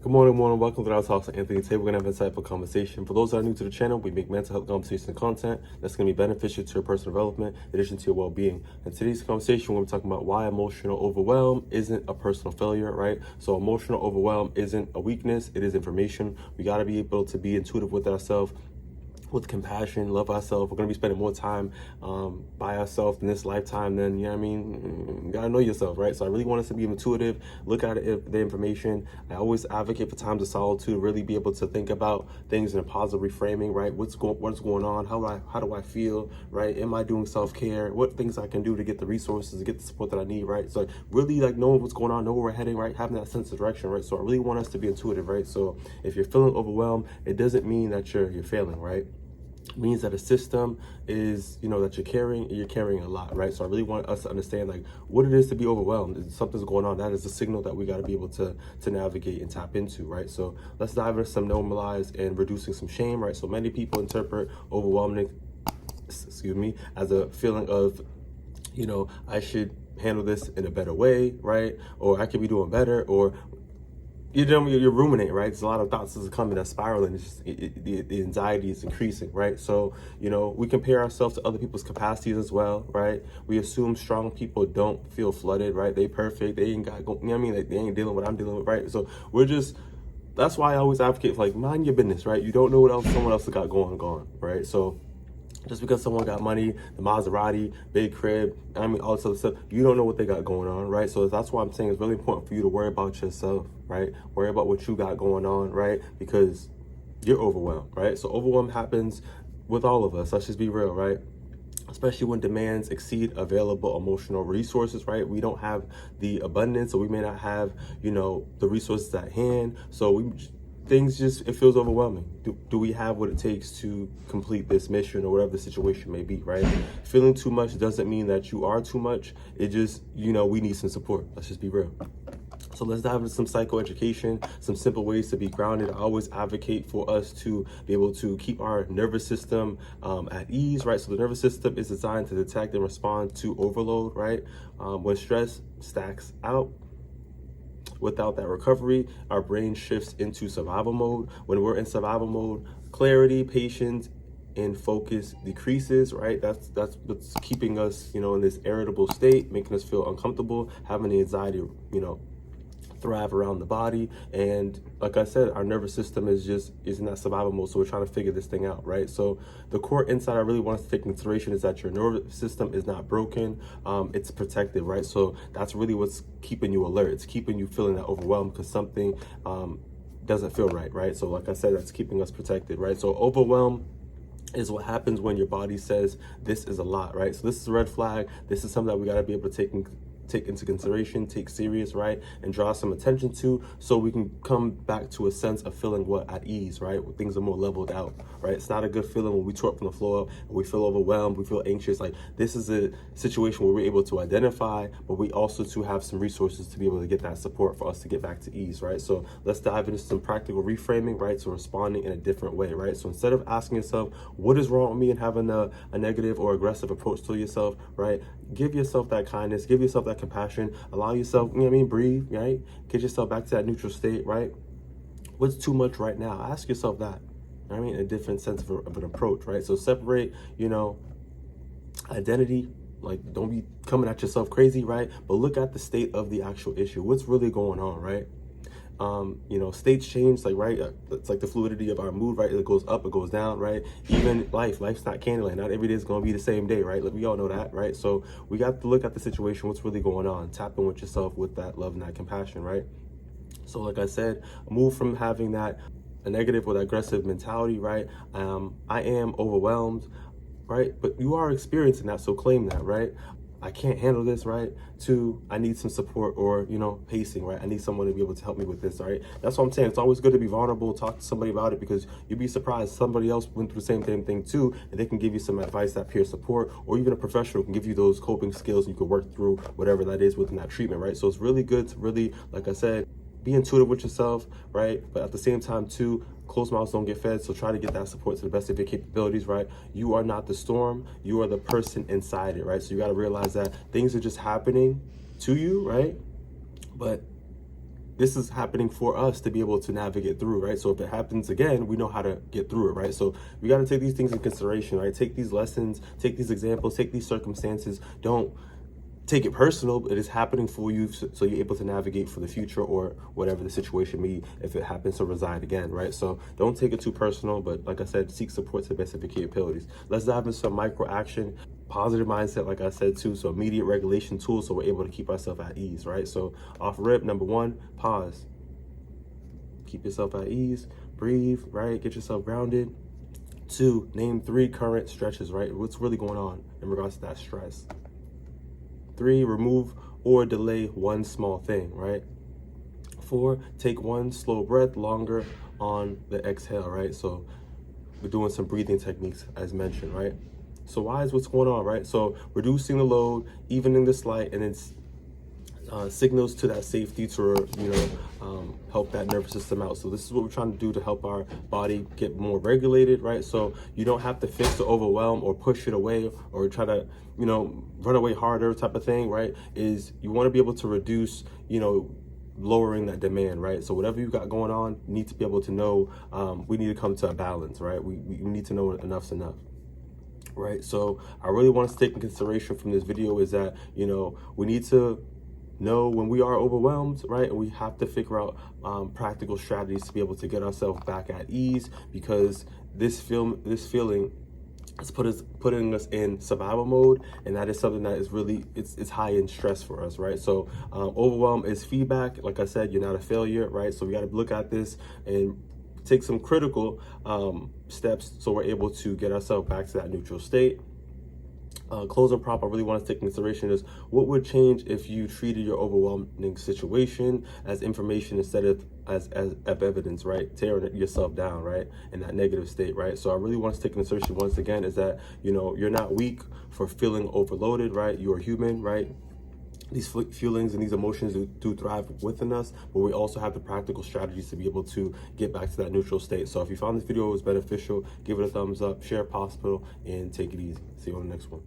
Good morning, morning. Welcome to our Talks with Anthony. Today we're going to have an insightful conversation. For those that are new to the channel, we make mental health conversation and content that's going to be beneficial to your personal development in addition to your well-being. In today's conversation, we're going to be talking about why emotional overwhelm isn't a personal failure, right? So emotional overwhelm isn't a weakness, it is information. We got to be able to be intuitive with ourselves, with compassion, love ourselves. We're going to be spending more time by ourselves in this lifetime than, you know what I mean? You got to know yourself, right? So I really want us to be intuitive, look at the information. I always advocate for times of solitude, really be able to think about things in a positive reframing, right? What's going on? How do I feel, right? Am I doing self-care? What things I can do to get the resources, to get the support that I need, right? So really like knowing what's going on, know where we're heading, right? Having that sense of direction, right? So I really want us to be intuitive, right? So if you're feeling overwhelmed, it doesn't mean that you're failing, right? Means that a system is, that you're carrying a lot, right? So I really want us to understand like what it is to be overwhelmed. If something's going on, that is a signal that we got to be able to navigate and tap into, right? So let's dive into some normalized and reducing some shame, right? So many people interpret overwhelming, as a feeling of, I should handle this in a better way, right? Or I could be doing better, or you're ruminating, right? There's a lot of thoughts that's coming, that's spiraling. It's just, the anxiety is increasing, right? So, we compare ourselves to other people's capacities as well, right? We assume strong people don't feel flooded, right? They perfect. They ain't got, they ain't dealing with what I'm dealing with, right? So that's why I always advocate for like, mind your business, right? You don't know what else someone else has got going on, right? So just because someone got money, the Maserati, big crib, all this other stuff, you don't know what they got going on, right? So that's why I'm saying it's really important for you to worry about yourself, right? Worry about what you got going on, right? Because you're overwhelmed, right? So overwhelm happens with all of us. Let's just be real, right? Especially when demands exceed available emotional resources, right? We don't have the abundance, so we may not have, the resources at hand. So it feels overwhelming. Do we have what it takes to complete this mission or whatever the situation may be, right? Feeling too much doesn't mean that you are too much. It just, we need some support. Let's just be real. So let's dive into some psychoeducation, some simple ways to be grounded. I always advocate for us to be able to keep our nervous system at ease, right? So the nervous system is designed to detect and respond to overload, right? When stress stacks out, without that recovery, our brain shifts into survival mode. When we're in survival mode, clarity, patience, and focus decreases, right? That's what's keeping us, in this irritable state, making us feel uncomfortable, having the anxiety, thrive around the body. And like I said, our nervous system is in that survival mode, so we're trying to figure this thing out, right? So the core insight I really want us to take into consideration is that your nervous system is not broken, it's protected, right? So that's really what's keeping you alert. It's keeping you feeling that overwhelmed because something doesn't feel right? So like I said, that's keeping us protected, right? So overwhelm is what happens when your body says this is a lot, right? So this is a red flag. This is something that we got to be able to take into consideration, take serious, right? And draw some attention to, so we can come back to a sense of feeling at ease, right? Where things are more leveled out, right? It's not a good feeling when we tore up from the floor up and we feel overwhelmed, we feel anxious. Like, this is a situation where we're able to identify, but we also to have some resources to be able to get that support for us to get back to ease, right? So let's dive into some practical reframing, right? So responding in a different way, right? So instead of asking yourself, what is wrong with me, and having a negative or aggressive approach to yourself, right? Give yourself that kindness, give yourself that compassion, allow yourself, breathe, right? Get yourself back to that neutral state, right? What's too much right now? Ask yourself that, a different sense of an approach, right? So separate, identity, like don't be coming at yourself crazy, right? But look at the state of the actual issue. What's really going on, right? States change, like, right? It's like the fluidity of our mood, right? It goes up, it goes down, right? Even life's not Candyland. Not every day is going to be the same day, right? Like, we all know that, right? So we got to look at the situation, what's really going on, tap in with yourself with that love and that compassion, right? So like I said, move from having a negative or aggressive mentality, right? I am overwhelmed, right? But you are experiencing that, so claim that, right? I can't handle this, right? To, I need some support, or, pacing, right? I need someone to be able to help me with this, right? That's what I'm saying. It's always good to be vulnerable, talk to somebody about it, because you'd be surprised. Somebody else went through the same thing too, and they can give you some advice, that peer support, or even a professional can give you those coping skills, and you can work through whatever that is within that treatment, right? So it's really good to really, like I said, be intuitive with yourself, right? But at the same time too, closed mouths don't get fed, so try to get that support to the best of your capabilities, right? You are not the storm, you are the person inside it, right? So you got to realize that things are just happening to you, right? But this is happening for us to be able to navigate through, right? So if it happens again, we know how to get through it, right? So we got to take these things in consideration, right? Take these lessons, take these examples, take these circumstances. Don't take it personal. It is happening for you, so you're able to navigate for the future or whatever the situation may be if it happens to reside again, right? So don't take it too personal, but like I said, seek support to the best of your capabilities. Let's dive into some micro action, positive mindset, like I said too, so immediate regulation tools so we're able to keep ourselves at ease, right? So off rip, number one, pause. Keep yourself at ease, breathe, right? Get yourself grounded. 2, name 3 current stretches, right? What's really going on in regards to that stress? 3, remove or delay one small thing, right? 4, take one slow breath longer on the exhale, right? So we're doing some breathing techniques as mentioned, right? So why is what's going on, right? So reducing the load, evening the slight, and it's signals to that safety to, help that nervous system out. So this is what we're trying to do to help our body get more regulated, right? So you don't have to fix the overwhelm or push it away or try to, run away harder type of thing, right? Is you want to be able to reduce, lowering that demand, right? So whatever you got going on, you need to be able to know, we need to come to a balance, right? We need to know enough's enough. Right. So I really want to take in consideration from this video is that, we need to know when we are overwhelmed, right? And we have to figure out practical strategies to be able to get ourselves back at ease, because this feeling is putting us in survival mode, and that is something that is really it's high in stress for us, right? So overwhelm is feedback. Like I said, you're not a failure, right? So we got to look at this and take some critical steps so we're able to get ourselves back to that neutral state. Closing prompt I really want to take in consideration is, what would change if you treated your overwhelming situation as information instead of as evidence, right? Tearing yourself down, right? In that negative state, right? So I really want to take in consideration once again is that, you're not weak for feeling overloaded, right? You're human, right? These feelings and these emotions do thrive within us, but we also have the practical strategies to be able to get back to that neutral state. So if you found this video was beneficial, give it a thumbs up, share if possible, and take it easy. See you on the next one.